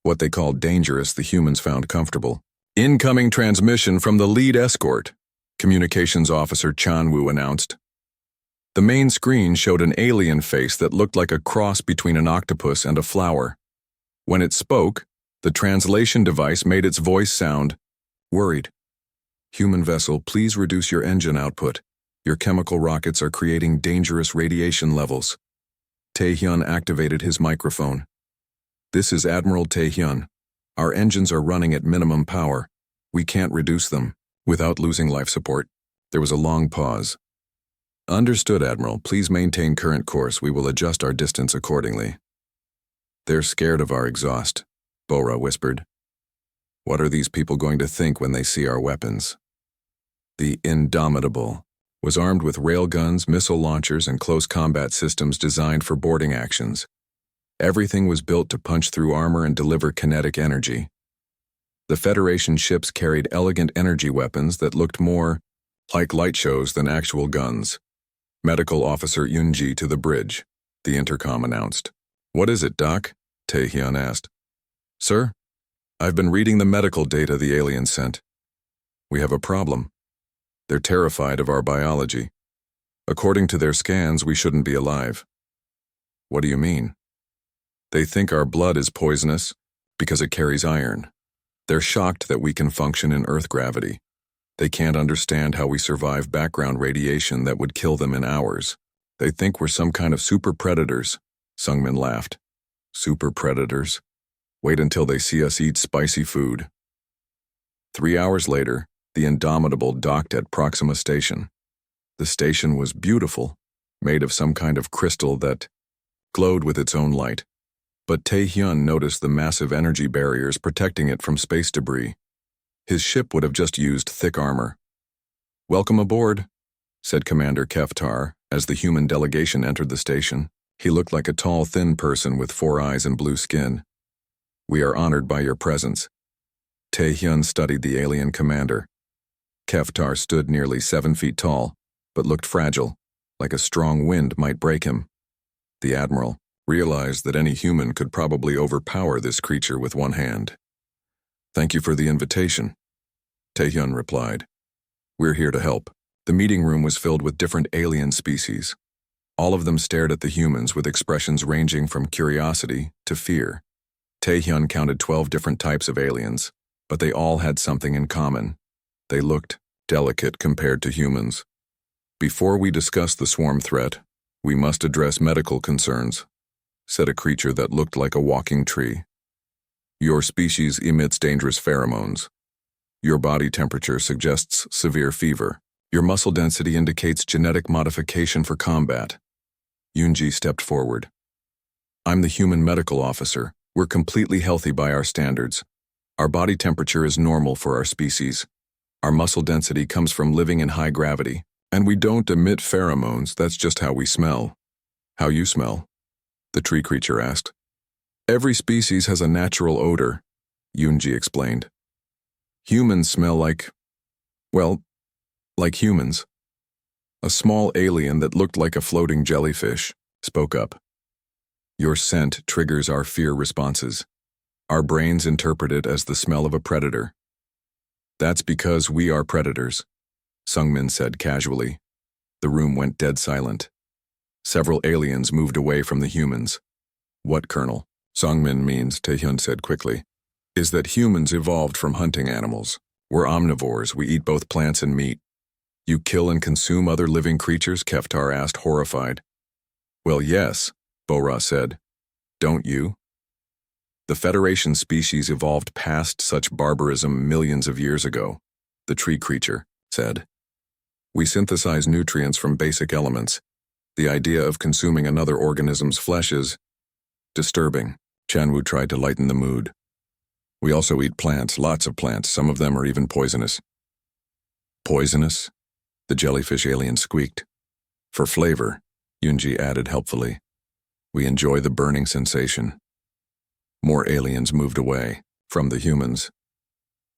What they called dangerous, the humans found comfortable. Incoming transmission from the lead escort, Communications Officer Chanwoo announced. The main screen showed an alien face that looked like a cross between an octopus and a flower. When it spoke, the translation device made its voice sound worried. Human vessel, please reduce your engine output. Your chemical rockets are creating dangerous radiation levels. Tae-hyun activated his microphone. This is Admiral Tae-hyun. Our engines are running at minimum power. We can't reduce them without losing life support. There was a long pause. Understood, Admiral. Please maintain current course. We will adjust our distance accordingly. They're scared of our exhaust, Bora whispered. What are these people going to think when they see our weapons? The Indomitable was armed with railguns, missile launchers, and close combat systems designed for boarding actions. Everything was built to punch through armor and deliver kinetic energy. The Federation ships carried elegant energy weapons that looked more Like light shows than actual guns. Medical Officer Yunji to the bridge, the intercom announced. What is it, Doc? Taehyun asked. Sir? I've been reading the medical data the aliens sent. We have a problem. They're terrified of our biology. According to their scans, we shouldn't be alive. What do you mean? They think our blood is poisonous because it carries iron. They're shocked that we can function in Earth gravity. They can't understand how we survive background radiation that would kill them in hours. They think we're some kind of super predators. Sungmin laughed. Super predators? Wait until they see us eat spicy food. 3 hours later, the Indomitable docked at Proxima Station. The station was beautiful, made of some kind of crystal that glowed with its own light. But Taehyun noticed the massive energy barriers protecting it from space debris. His ship would have just used thick armor. Welcome aboard, said Commander Keftar as the human delegation entered the station. He looked like a tall, thin person with 4 eyes and blue skin. We are honored by your presence. Taehyun studied the alien commander. Keftar stood nearly 7 feet tall, but looked fragile, like a strong wind might break him. The admiral realized that any human could probably overpower this creature with one hand. Thank you for the invitation, Taehyun replied. We're here to help. The meeting room was filled with different alien species. All of them stared at the humans with expressions ranging from curiosity to fear. Taehyun counted 12 different types of aliens, but they all had something in common. They looked delicate compared to humans. Before we discuss the swarm threat, we must address medical concerns, said a creature that looked like a walking tree. Your species emits dangerous pheromones. Your body temperature suggests severe fever. Your muscle density indicates genetic modification for combat. Yunji stepped forward. I'm the human medical officer. We're completely healthy by our standards. Our body temperature is normal for our species. Our muscle density comes from living in high gravity. And we don't emit pheromones, that's just how we smell. How you smell? The tree creature asked. Every species has a natural odor, Yunji explained. Humans smell like humans. A small alien that looked like a floating jellyfish spoke up. Your scent triggers our fear responses. Our brains interpret it as the smell of a predator. That's because we are predators, Sungmin said casually. The room went dead silent. Several aliens moved away from the humans. What, Colonel? Sungmin means, Taehyun said quickly, is that humans evolved from hunting animals. We're omnivores, we eat both plants and meat. You kill and consume other living creatures? Keftar asked, horrified. Well, yes, Bora said. Don't you? The Federation species evolved past such barbarism millions of years ago, the tree creature said. We synthesize nutrients from basic elements. The idea of consuming another organism's flesh is disturbing. Chanwu tried to lighten the mood. We also eat plants, lots of plants. Some of them are even poisonous. Poisonous? The jellyfish alien squeaked. For flavor, Yunji added helpfully. We enjoy the burning sensation. More aliens moved away from the humans.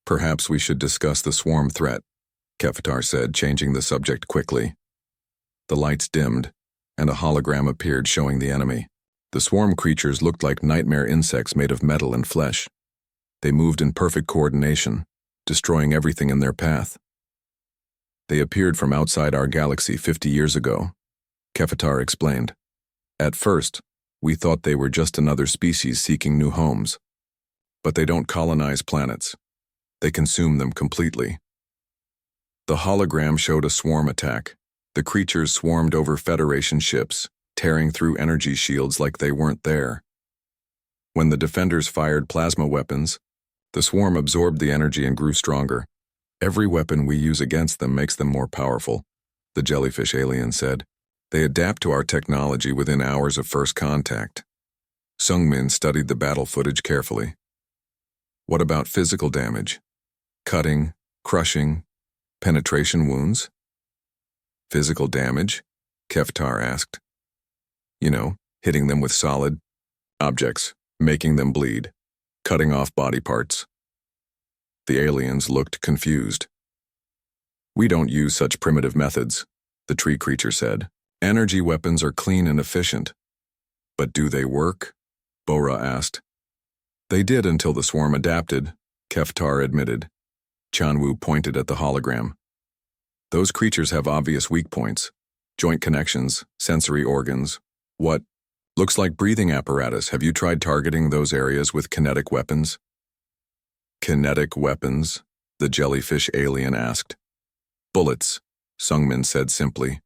Perhaps we should discuss the swarm threat, Keftar said, changing the subject quickly. The lights dimmed, and a hologram appeared showing the enemy. The swarm creatures looked like nightmare insects made of metal and flesh. They moved in perfect coordination, destroying everything in their path. They appeared from outside our galaxy 50 years ago, Keftar explained. At first, we thought they were just another species seeking new homes. But they don't colonize planets. They consume them completely. The hologram showed a swarm attack. The creatures swarmed over Federation ships, tearing through energy shields like they weren't there. When the defenders fired plasma weapons, the swarm absorbed the energy and grew stronger. Every weapon we use against them makes them more powerful, the jellyfish alien said. They adapt to our technology within hours of first contact. Sungmin studied the battle footage carefully. What about physical damage? Cutting, crushing, penetration wounds? Physical damage? Keftar asked. You know, hitting them with solid objects, making them bleed, cutting off body parts. The aliens looked confused. We don't use such primitive methods, the tree creature said. Energy weapons are clean and efficient. But do they work? Bora asked. They did until the swarm adapted, Keftar admitted. Chanwu pointed at the hologram. Those creatures have obvious weak points. Joint connections, sensory organs. What? Looks like breathing apparatus. Have you tried targeting those areas with kinetic weapons? Kinetic weapons? The jellyfish alien asked. Bullets, Sungmin said simply.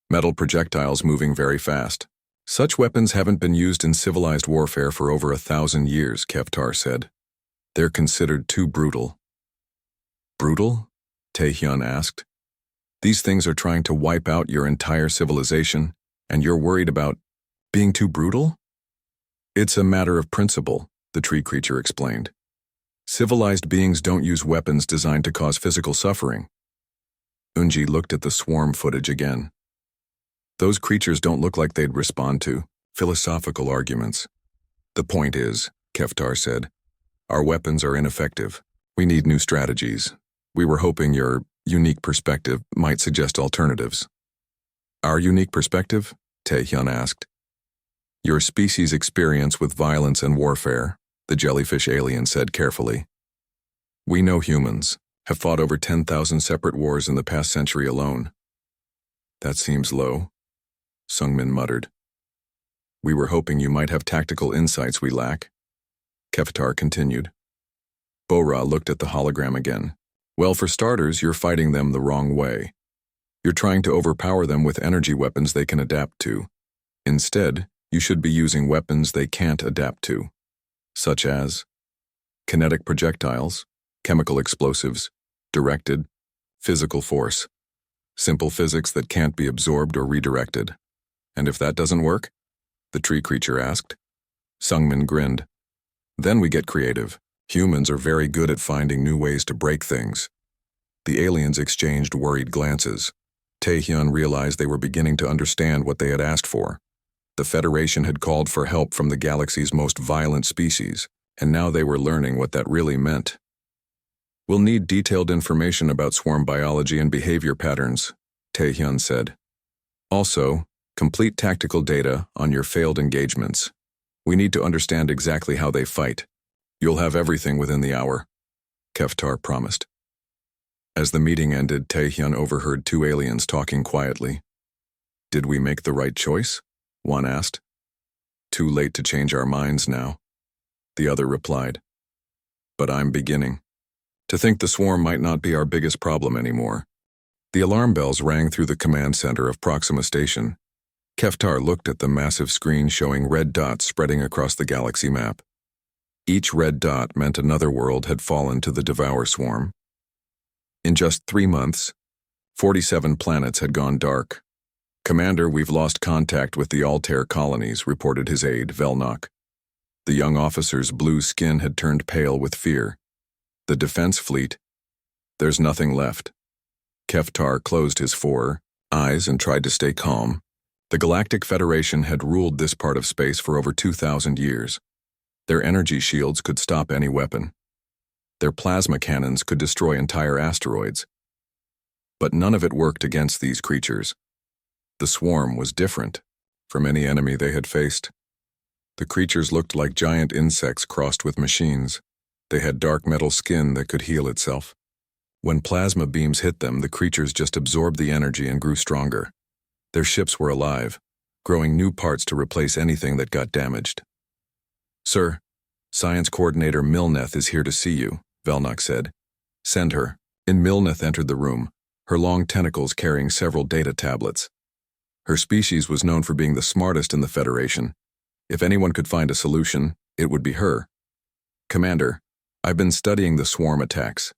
Metal projectiles moving very fast. Such weapons haven't been used in civilized warfare for over 1,000 years, Keftar said. They're considered too brutal. Brutal? Taehyun asked. These things are trying to wipe out your entire civilization, and you're worried about being too brutal? It's a matter of principle, the tree creature explained. Civilized beings don't use weapons designed to cause physical suffering. Unji looked at the swarm footage again. Those creatures don't look like they'd respond to philosophical arguments. The point is, Keftar said, our weapons are ineffective. We need new strategies. We were hoping your unique perspective might suggest alternatives. Our unique perspective? Taehyun asked. Your species' experience with violence and warfare, the jellyfish alien said carefully. We know humans have fought over 10,000 separate wars in the past century alone. That seems low, Sungmin muttered. We were hoping you might have tactical insights we lack, Keftar continued. Bora looked at the hologram again. Well, for starters, you're fighting them the wrong way. You're trying to overpower them with energy weapons they can adapt to. Instead, you should be using weapons they can't adapt to, such as kinetic projectiles, chemical explosives, directed, physical force, simple physics that can't be absorbed or redirected. And if that doesn't work? The tree creature asked. Sungmin grinned. Then we get creative. Humans are very good at finding new ways to break things. The aliens exchanged worried glances. Taehyun realized they were beginning to understand what they had asked for. The Federation had called for help from the galaxy's most violent species, and now they were learning what that really meant. We'll need detailed information about swarm biology and behavior patterns, Taehyun said. Also, complete tactical data on your failed engagements. We need to understand exactly how they fight. You'll have everything within the hour, Keftar promised. As the meeting ended, Taehyun overheard two aliens talking quietly. Did we make the right choice? One asked. Too late to change our minds now, the other replied. But I'm beginning to think the swarm might not be our biggest problem anymore. The alarm bells rang through the command center of Proxima Station. Keftar looked at the massive screen showing red dots spreading across the galaxy map. Each red dot meant another world had fallen to the Devour swarm. In just 3 months, 47 planets had gone dark. Commander, we've lost contact with the Altair colonies, reported his aide, Velnok. The young officer's blue skin had turned pale with fear. The defense fleet, there's nothing left. Keftar closed his eyes and tried to stay calm. The Galactic Federation had ruled this part of space for over 2,000 years. Their energy shields could stop any weapon. Their plasma cannons could destroy entire asteroids. But none of it worked against these creatures. The swarm was different from any enemy they had faced. The creatures looked like giant insects crossed with machines. They had dark metal skin that could heal itself. When plasma beams hit them, the creatures just absorbed the energy and grew stronger. Their ships were alive, growing new parts to replace anything that got damaged. Sir, Science Coordinator Milneth is here to see you, Velnok said. Send her. And Milneth entered the room, her long tentacles carrying several data tablets. Her species was known for being the smartest in the Federation. If anyone could find a solution, it would be her. Commander, I've been studying the swarm attacks,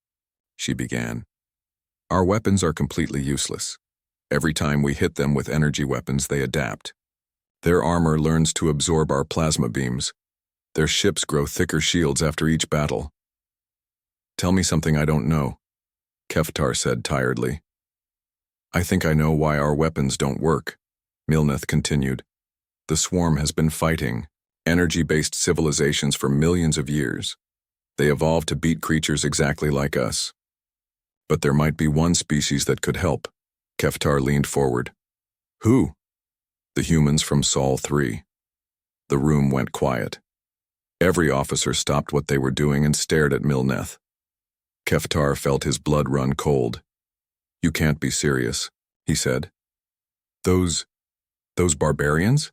she began. Our weapons are completely useless. Every time we hit them with energy weapons, they adapt. Their armor learns to absorb our plasma beams. Their ships grow thicker shields after each battle. Tell me something I don't know, Keftar said tiredly. I think I know why our weapons don't work, Milneth continued. The swarm has been fighting energy-based civilizations for millions of years. They evolved to beat creatures exactly like us. But there might be one species that could help. Keftar leaned forward. Who? The humans from Sol 3. The room went quiet. Every officer stopped what they were doing and stared at Milneth. Keftar felt his blood run cold. You can't be serious, he said. Those barbarians?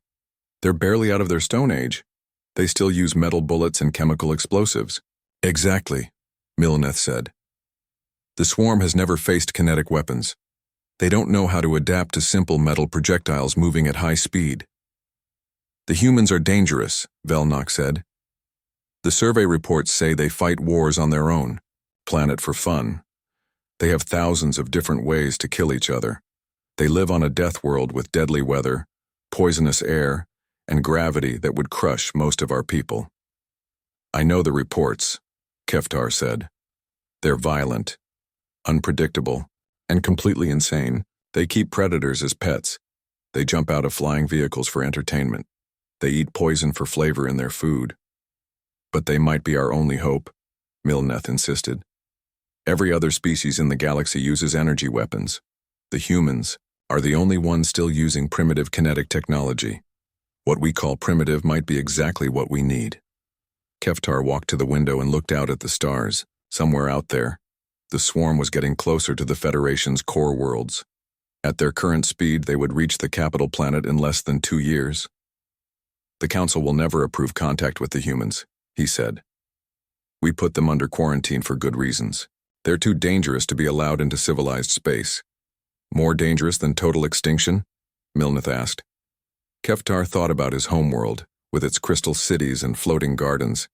They're barely out of their Stone Age. They still use metal bullets and chemical explosives. Exactly, Milneth said. The swarm has never faced kinetic weapons. They don't know how to adapt to simple metal projectiles moving at high speed. The humans are dangerous, Velnok said. The survey reports say they fight wars on their own, planet for fun. They have thousands of different ways to kill each other. They live on a death world with deadly weather, poisonous air, and gravity that would crush most of our people. I know the reports, Keftar said. They're violent, unpredictable, and completely insane. They keep predators as pets. They jump out of flying vehicles for entertainment. They eat poison for flavor in their food. But they might be our only hope, Milneth insisted. Every other species in the galaxy uses energy weapons. The humans are the only ones still using primitive kinetic technology. What we call primitive might be exactly what we need. Keftar walked to the window and looked out at the stars. Somewhere out there, the swarm was getting closer to the Federation's core worlds. At their current speed, they would reach the capital planet in less than 2 years. The Council will never approve contact with the humans, he said. We put them under quarantine for good reasons. They're too dangerous to be allowed into civilized space. More dangerous than total extinction? Milneth asked. Keftar thought about his homeworld, with its crystal cities and floating gardens.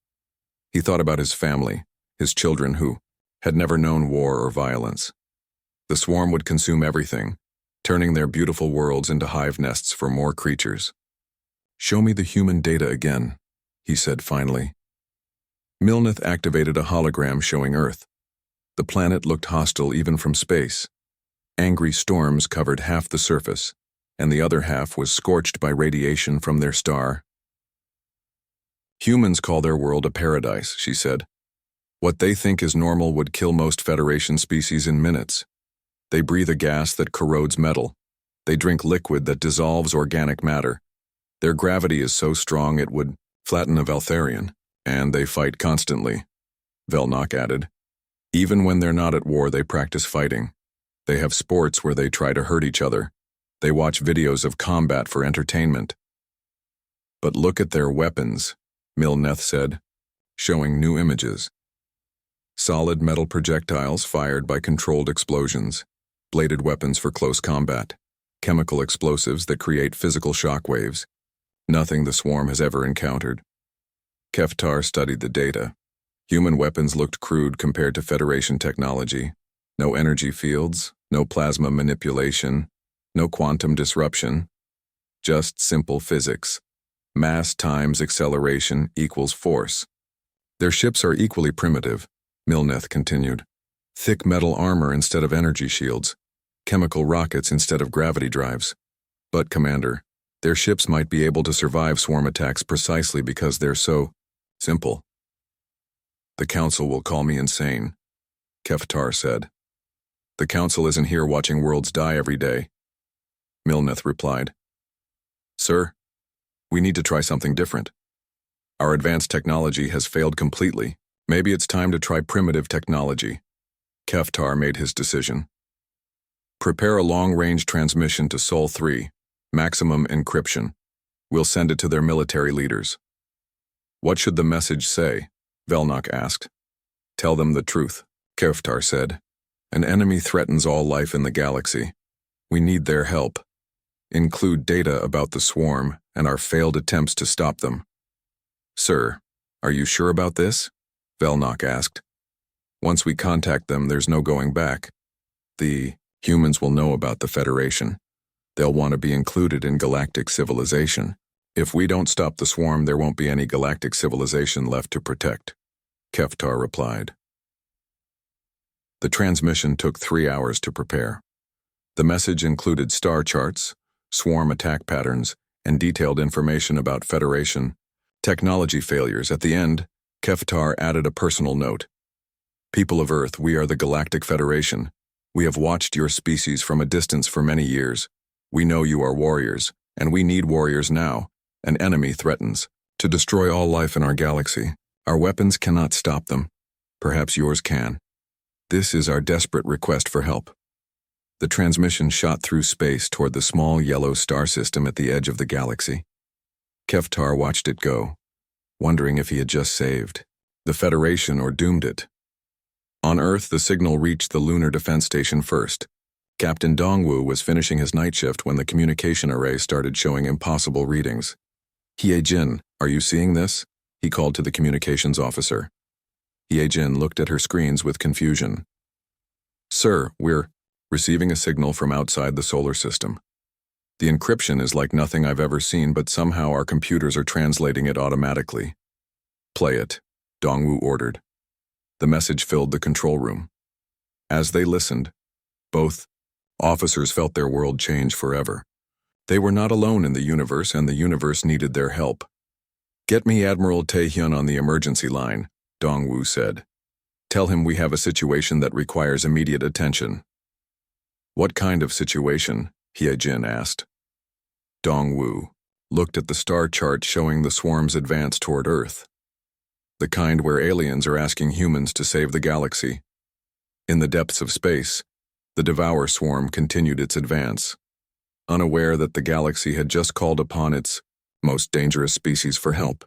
He thought about his family, his children who had never known war or violence. The swarm would consume everything, turning their beautiful worlds into hive nests for more creatures. Show me the human data again, he said finally. Milneth activated a hologram showing Earth. The planet looked hostile even from space. Angry storms covered half the surface, and the other half was scorched by radiation from their star. Humans call their world a paradise, she said. What they think is normal would kill most Federation species in minutes. They breathe a gas that corrodes metal. They drink liquid that dissolves organic matter. Their gravity is so strong it would flatten a Valtharian, and they fight constantly, Velnok added. Even when they're not at war, they practice fighting. They have sports where they try to hurt each other. They watch videos of combat for entertainment. But look at their weapons, Milneth said, showing new images. Solid metal projectiles fired by controlled explosions, bladed weapons for close combat, chemical explosives that create physical shockwaves. Nothing the swarm has ever encountered. Keftar studied the data. Human weapons looked crude compared to Federation technology. No energy fields, no plasma manipulation, no quantum disruption. Just simple physics. Mass times acceleration equals force. Their ships are equally primitive, Milneth continued. Thick metal armor instead of energy shields. Chemical rockets instead of gravity drives. But, Commander, their ships might be able to survive swarm attacks precisely because they're so simple. The Council will call me insane, Keftar said. The Council isn't here watching worlds die every day, Milneth replied. Sir, we need to try something different. Our advanced technology has failed completely. Maybe it's time to try primitive technology. Keftar made his decision. Prepare a long-range transmission to Sol 3, maximum encryption. We'll send it to their military leaders. What should the message say? Velnok asked. Tell them the truth, Keftar said. An enemy threatens all life in the galaxy. We need their help. Include data about the swarm and our failed attempts to stop them. Sir, are you sure about this? Velnok asked. Once we contact them, there's no going back. The humans will know about the Federation. They'll want to be included in galactic civilization. If we don't stop the swarm, there won't be any galactic civilization left to protect, Keftar replied. The transmission took 3 hours to prepare. The message included star charts, swarm attack patterns, and detailed information about Federation technology failures. At the end, Keftar added a personal note. People of Earth, we are the Galactic Federation. We have watched your species from a distance for many years. We know you are warriors, and we need warriors now. An enemy threatens to destroy all life in our galaxy. Our weapons cannot stop them. Perhaps yours can. This is our desperate request for help. The transmission shot through space toward the small yellow star system at the edge of the galaxy. Keftar watched it go, wondering if he had just saved the Federation or doomed it. On Earth, the signal reached the Lunar Defense Station first. Captain Dongwu was finishing his night shift when the communication array started showing impossible readings. Hye-jin, are you seeing this? He called to the communications officer. Hye-jin looked at her screens with confusion. Sir, we're receiving a signal from outside the solar system. The encryption is like nothing I've ever seen, but somehow our computers are translating it automatically. Play it, Dongwu ordered. The message filled the control room. As they listened, both officers felt their world change forever. They were not alone in the universe, and the universe needed their help. Get me Admiral Taehyun on the emergency line, Dongwu said. Tell him we have a situation that requires immediate attention. What kind of situation? Hye-jin asked. Dongwu looked at the star chart showing the swarm's advance toward Earth. The kind where aliens are asking humans to save the galaxy. In the depths of space, the Devour swarm continued its advance, unaware that the galaxy had just called upon its most dangerous species for help.